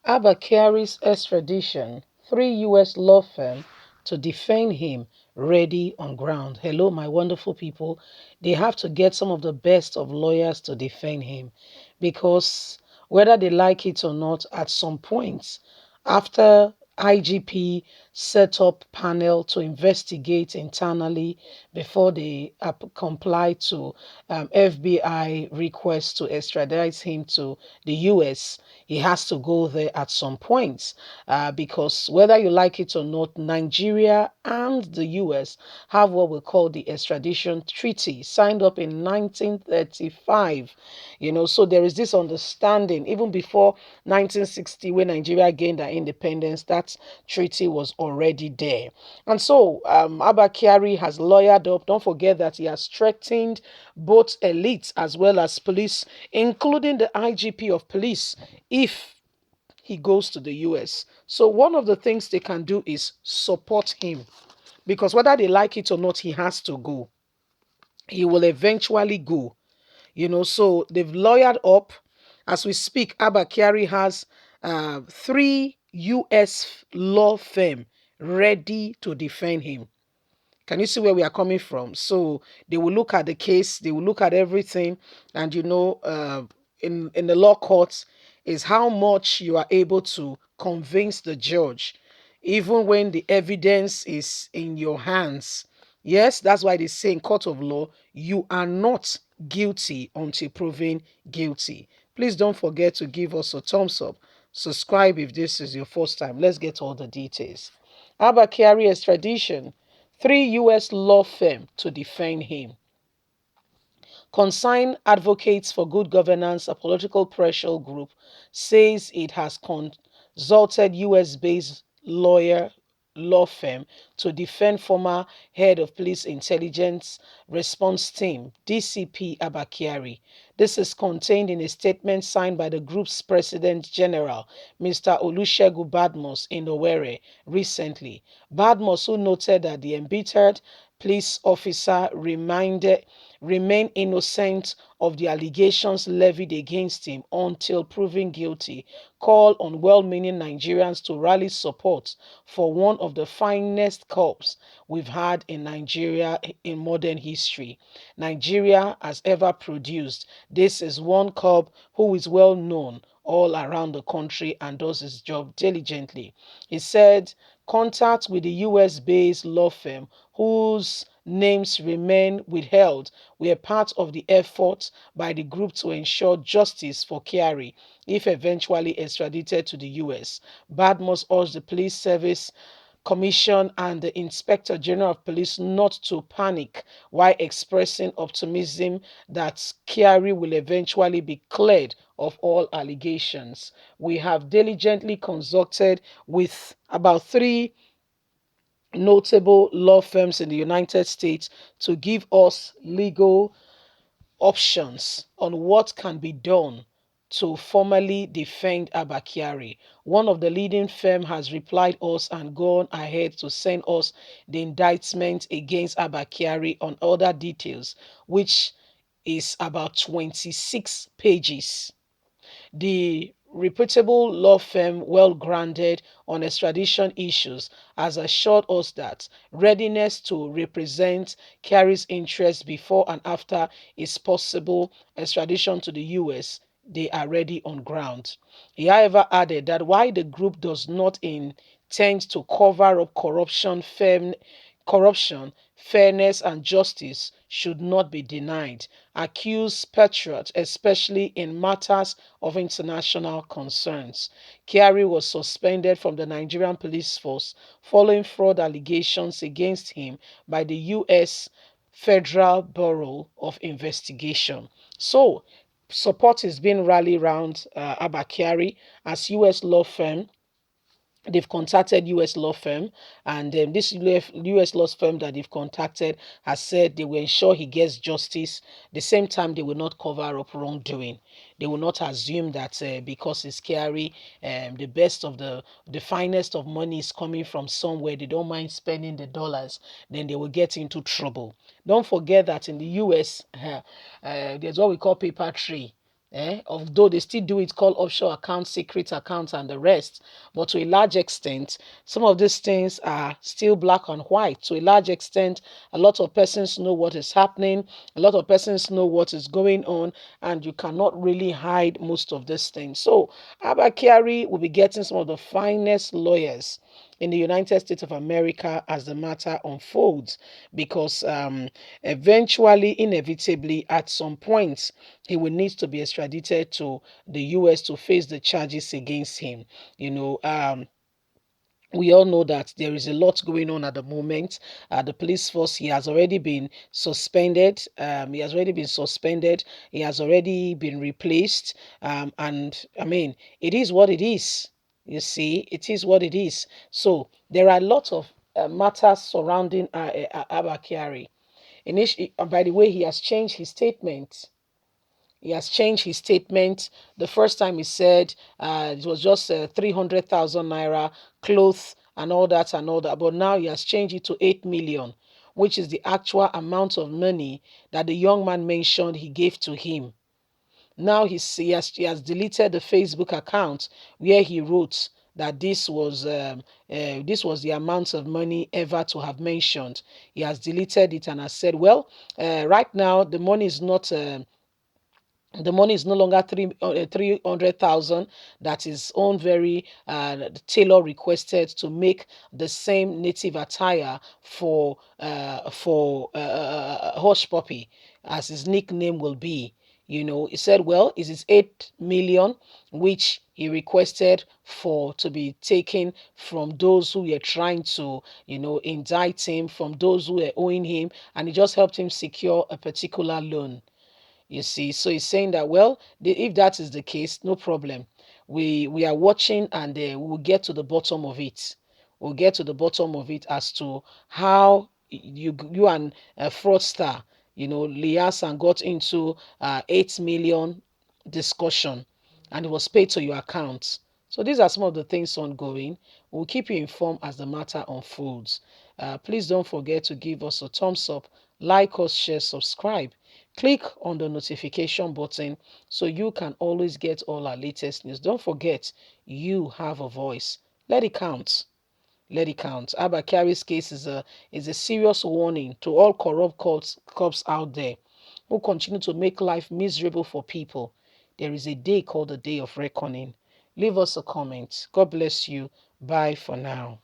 Abba Kyari's extradition, 3 U.S. law firm to defend him ready on ground. Hello, my wonderful people. They have to get some of the best of lawyers to defend him because whether they like it or not, at some point, after IGP set up panel to investigate internally before they comply to FBI request to extradite him to the US. He has to go there at some point because whether you like it or not, Nigeria and the US have what we call the extradition treaty signed up in 1935. So there is this understanding even before 1960 when Nigeria gained their independence. That treaty was already there. And so Abba Kyari has lawyered up. Don't forget that he has threatened both elites as well as police, including the IGP of police, if he goes to the US. So one of the things they can do is support him because whether they like it or not, he has to go. He will eventually go. So they've lawyered up. As we speak, Abba Kyari has 3 U.S. law firm ready to defend him. Can you see where we are coming from? So they will look at the case, they will look at everything, and in the law courts is how much you are able to convince the judge, even when the evidence is in your hands. Yes, that's why they say in court of law, you are not guilty until proven guilty. Please don't forget to give us a thumbs up. Subscribe if this is your first time. Let's get all the details. Abba Kyari extradition. 3 U.S. law firm to defend him. Consign Advocates for Good Governance, a political pressure group, says it has consulted US-based law firm to defend former head of Police Intelligence Response Team, DCP Abba Kyari. This is contained in a statement signed by the group's President General, Mr. Olusegun Badmus, in Owerri recently. Badmus, who noted that the embittered police officer remain innocent of the allegations levied against him until proven guilty, call on well-meaning Nigerians to rally support for one of the finest cops we've had in Nigeria in modern history. Nigeria has ever produced. This is one cop who is well known all around the country and does his job diligently. He said contact with the US-based law firm whose names remain withheld were part of the effort by the group to ensure justice for Kyari if eventually extradited to the US. Badmus urged the police service Commission and the Inspector General of Police not to panic while expressing optimism that Kyari will eventually be cleared of all allegations. We have diligently consulted with about 3 notable law firms in the United States to give us legal options on what can be done to formally defend Abba Kyari. One of the leading firms has replied us and gone ahead to send us the indictment against Abba Kyari on other details, which is about 26 pages. The reputable law firm, well grounded on extradition issues, has assured us that readiness to represent Kyari's interests before and after his possible extradition to the US. They are ready on ground. He, however, added that while the group does not intend to cover up corruption, fairness, and justice should not be denied. Accused patriots, especially in matters of international concerns. Kyari was suspended from the Nigerian police force following fraud allegations against him by the U.S. Federal Bureau of Investigation. So, support is being rallied around Abba Kyari as U.S. law firm. They've contacted US law firm, and this US law firm that they've contacted has said they will ensure he gets justice. The same time, they will not cover up wrongdoing. They will not assume that because it's Kyari, the best of the finest of money is coming from somewhere. They don't mind spending the dollars. Then they will get into trouble. Don't forget that in the US, there's what we call paper trail. Although they still do it called offshore accounts, secret accounts, and the rest. But to a large extent, some of these things are still black and white. To a large extent, a lot of persons know what is happening, a lot of persons know what is going on, and you cannot really hide most of these things. So, Abba Kyari will be getting some of the finest lawyers in the United States of America as the matter unfolds, because eventually, inevitably, at some point, he will need to be extradited to the US to face the charges against him. You know, we all know that there is a lot going on at the moment. The police force, he has already been suspended. He has already been suspended. He has already been replaced. And I mean, it is what it is. You see, it is what it is. So there are a lot of matters surrounding Abba Kyari. By the way, he has changed his statement. He has changed his statement. The first time he said it was just 300,000 naira, clothes and all that. But now he has changed it to 8 million, which is the actual amount of money that the young man mentioned he gave to him. Now he has deleted the Facebook account where he wrote that this was the amount of money ever to have mentioned. He has deleted it and has said, well, right now the money is no longer 300,000 that is own very tailor requested to make the same native attire for Hush Puppy, as his nickname will be. He said, well, it is 8 million which he requested for to be taken from those who were trying to indict him, from those who were owing him, and he just helped him secure a particular loan. You see, so he's saying that, well, if that is the case, no problem. We are watching, and we'll get to the bottom of it. We'll get to the bottom of it as to how you and a fraudster, liaison got into 8 million discussion, and it was paid to your account. So these are some of the things ongoing. We'll keep you informed as the matter unfolds. Please don't forget to give us a thumbs up, like us, share, subscribe. Click on the notification button so you can always get all our latest news. Don't forget, you have a voice. Let it count. Let it count. Abba Kyari's case is a serious warning to all corrupt cops out there who continue to make life miserable for people. There is a day called the day of reckoning. Leave us a comment. God bless you. Bye for now.